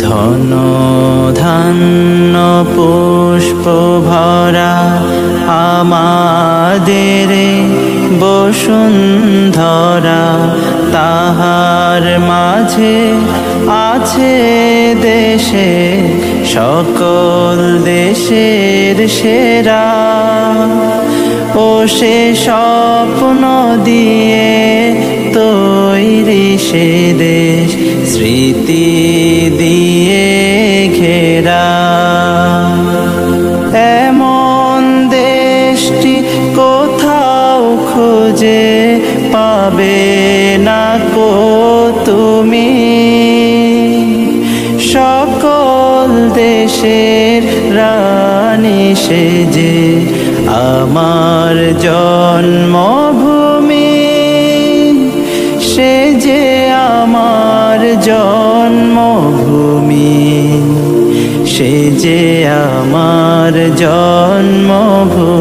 ধন ধান্য পুষ্প ভরা আমাদের বসুন্ধরা, তাহার মাঝে আছে দেশে সকল দেশের সেরা। ও সে স্বপ্ন দিয়ে তৈরি সে দেশ, স্মৃতি দিয়ে ঘেরা। এমন দেশটি কোথাও খুঁজে পাবে না কো তুমি, সকল দেশের রানী সেজে আমার জন্মভূমি, সে যে আমার জন্মভূমি, সে যে আমার জন্মভূমি।